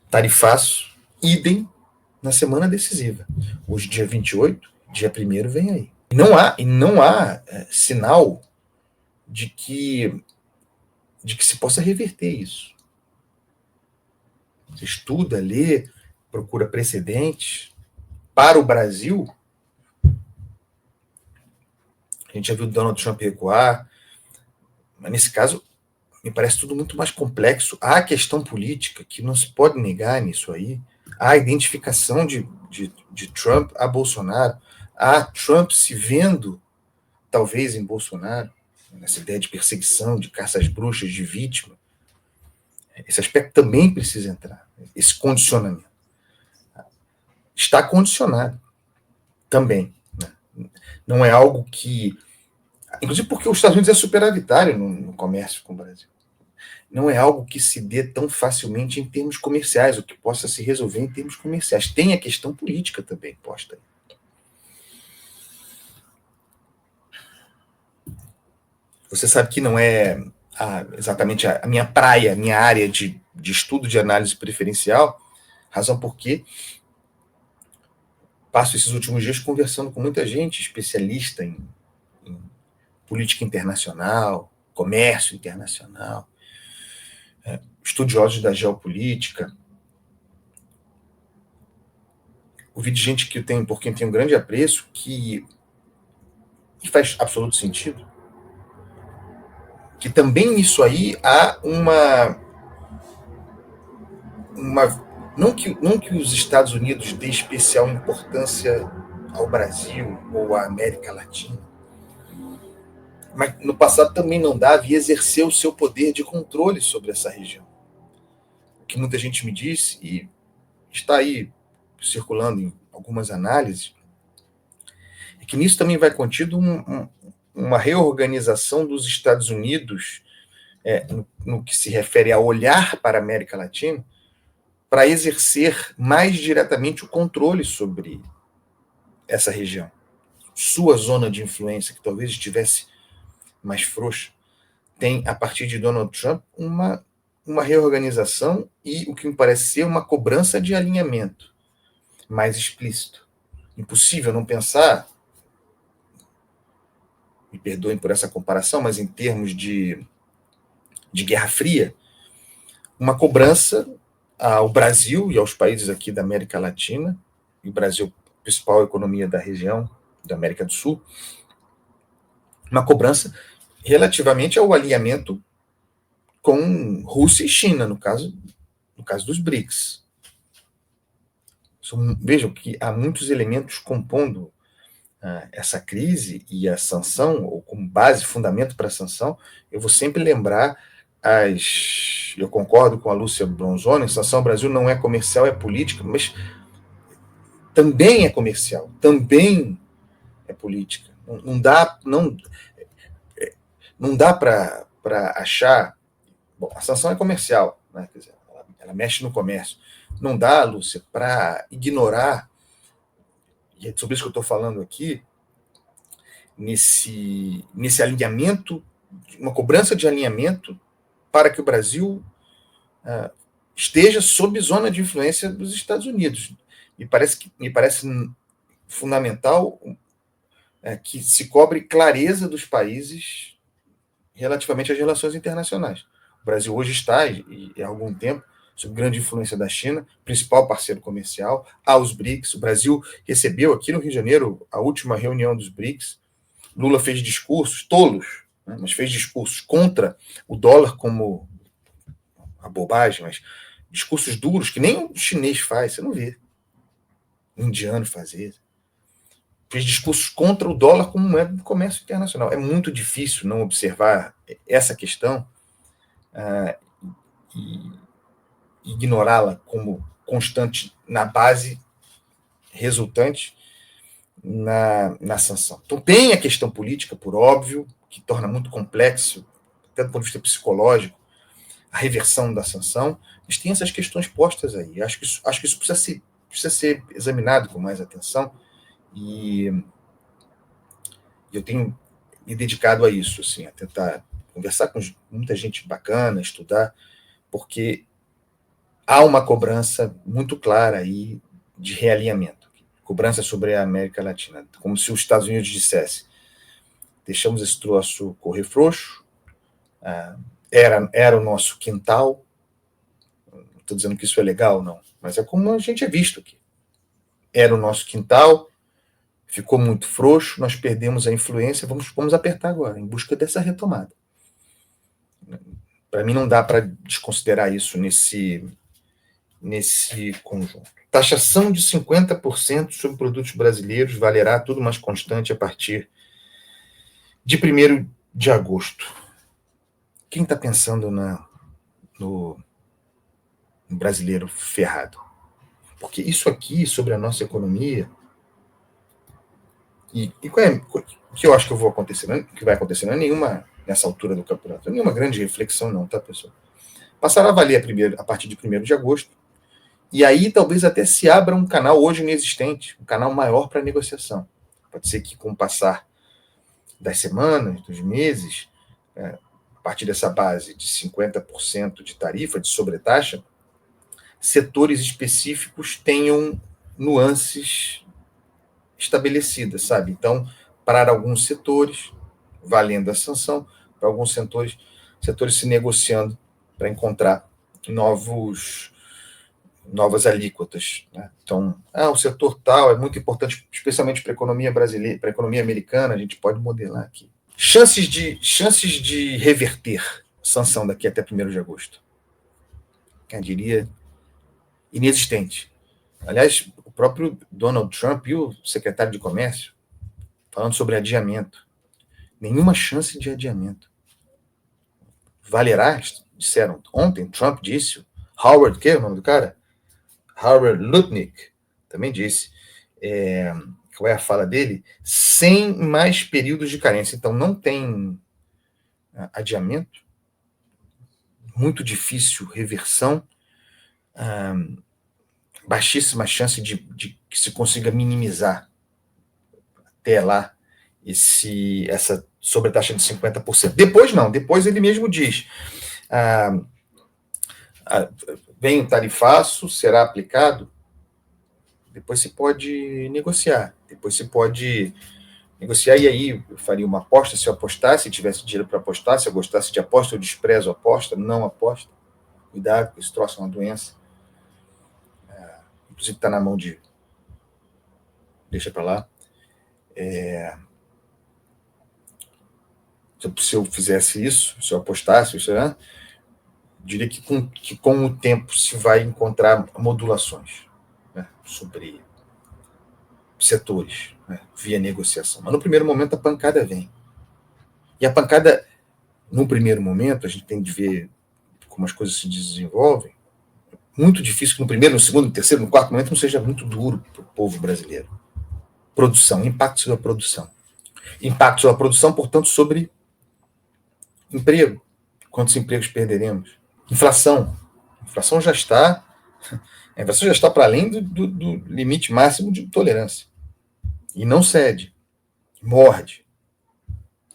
Tarifaço, idem na semana decisiva. Hoje, dia 28, dia 1º vem aí. E não há sinal de que se possa reverter isso. Você estuda, lê, procura precedentes. Para o Brasil, a gente já viu o Donald Trump recuar, mas nesse caso me parece tudo muito mais complexo. Há a questão política, que não se pode negar nisso aí. Há a identificação de Trump a Bolsonaro. Há Trump se vendo, talvez, em Bolsonaro, nessa ideia de perseguição, de caça às bruxas, de vítima. Esse aspecto também precisa entrar. Esse condicionamento. Está condicionado também. Né? Não é algo que... Inclusive porque os Estados Unidos é superavitário no comércio com o Brasil. Não é algo que se dê tão facilmente em termos comerciais, ou que possa se resolver em termos comerciais. Tem a questão política também posta aí. Você sabe que não é exatamente a minha praia, a minha área de estudo de análise preferencial, razão por que passo esses últimos dias conversando com muita gente especialista em política internacional, comércio internacional, estudiosos da geopolítica. Ouvi de gente que por quem tem um grande apreço, que faz absoluto sentido, que também nisso aí há não que os Estados Unidos dê especial importância ao Brasil ou à América Latina, mas no passado também não dava e exerceu o seu poder de controle sobre essa região. O que muita gente me disse, e está aí circulando em algumas análises, é que nisso também vai contido uma reorganização dos Estados Unidos no que se refere a olhar para a América Latina, para exercer mais diretamente o controle sobre essa região. Sua zona de influência, que talvez estivesse mais frouxa, tem, a partir de Donald Trump, uma reorganização e o que me parece ser uma cobrança de alinhamento mais explícito. Impossível não pensar, me perdoem por essa comparação, mas em termos de Guerra Fria, uma cobrança ao Brasil e aos países aqui da América Latina, e o Brasil, principal economia da região, da América do Sul, uma cobrança relativamente ao alinhamento com Rússia e China, no caso dos BRICS. Vejam que há muitos elementos compondo essa crise e a sanção, ou como base, fundamento para a sanção. Eu vou sempre lembrar eu concordo com a Lúcia Bronzoni, sanção ao Brasil não é comercial, é política, mas também é comercial, também é política. Não dá para achar... Bom, a sanção é comercial, né? Quer dizer, ela mexe no comércio. Não dá, Lúcia, para ignorar, e é sobre isso que eu estou falando aqui, nesse alinhamento, uma cobrança de alinhamento para que o Brasil esteja sob zona de influência dos Estados Unidos. Me parece fundamental que se cobre clareza dos países relativamente às relações internacionais. O Brasil hoje está, e há algum tempo, sob grande influência da China, principal parceiro comercial, há os BRICS. O Brasil recebeu aqui no Rio de Janeiro a última reunião dos BRICS. Lula fez discursos tolos, né, mas fez discursos contra o dólar como a bobagem, mas discursos duros que nem o chinês faz, você não vê o indiano fazer. Fez discursos contra o dólar como moeda do comércio internacional. É muito difícil não observar essa questão e ignorá-la como constante na base resultante na sanção. Então tem a questão política, por óbvio, que torna muito complexo, até do ponto de vista psicológico, a reversão da sanção, mas tem essas questões postas aí. Acho que isso precisa ser examinado com mais atenção, e eu tenho me dedicado a isso, assim, a tentar conversar com muita gente bacana, estudar, porque há uma cobrança muito clara aí de realinhamento, cobrança sobre a América Latina, como se os Estados Unidos dissesse: deixamos esse troço correr frouxo, era o nosso quintal. Não estou dizendo que isso é legal, não, mas é como a gente é visto aqui. Era o nosso quintal, ficou muito frouxo, nós perdemos a influência, vamos apertar agora, em busca dessa retomada. Para mim, não dá para desconsiderar isso nesse conjunto. Taxação de 50% sobre produtos brasileiros valerá tudo mais constante a partir de 1º de agosto. Quem está pensando no brasileiro ferrado? Porque isso aqui, sobre a nossa economia, e qual é, o que eu acho que vai acontecer, não é nenhuma, nessa altura do campeonato, não é nenhuma grande reflexão não, tá, pessoal? Passará a valer a partir de 1º de agosto, e aí talvez até se abra um canal hoje inexistente, um canal maior para negociação. Pode ser que com o passar das semanas, dos meses, a partir dessa base de 50% de tarifa, de sobretaxa, setores específicos tenham nuances estabelecidas, sabe? Então, para alguns setores, valendo a sanção, para alguns setores se negociando para encontrar novas alíquotas, né? Então, o setor tal é muito importante, especialmente para a economia brasileira, para a economia americana, a gente pode modelar aqui. Chances de reverter a sanção daqui até 1º de agosto. Eu diria inexistente. Aliás, o próprio Donald Trump e o secretário de Comércio falando sobre adiamento. Nenhuma chance de adiamento. Valerá, disseram ontem, Trump disse, Howard, que é o nome do cara? Howard Lutnick também disse, qual é a fala dele? Sem mais períodos de carência. Então, não tem adiamento, muito difícil reversão, baixíssima chance de que se consiga minimizar até lá essa sobretaxa de 50%. Depois não, depois ele mesmo diz, vem o tarifaço, será aplicado, depois se pode negociar, e aí eu faria uma aposta, se eu apostasse, se tivesse dinheiro para apostar, se eu gostasse de aposta, eu desprezo a aposta, não aposta, cuidado, porque isso troça uma doença, inclusive está na mão de, deixa para lá, se eu fizesse isso, se eu apostasse, diria que com o tempo se vai encontrar modulações, né, sobre setores, né, via negociação. Mas no primeiro momento a pancada vem. E a pancada, no primeiro momento, a gente tem de ver como as coisas se desenvolvem. Muito difícil que no primeiro, no segundo, no terceiro, no quarto momento não seja muito duro para o povo brasileiro. Produção, impacto sobre a produção. Impacto sobre a produção, portanto, sobre emprego. Quantos empregos perderemos? Inflação. A inflação já está para além do limite máximo de tolerância. E não cede. Morde.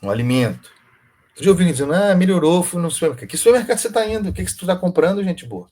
No alimento. Você já ouviu dizendo, melhorou, fui no supermercado. Que supermercado você está indo? O que você está comprando, gente boa?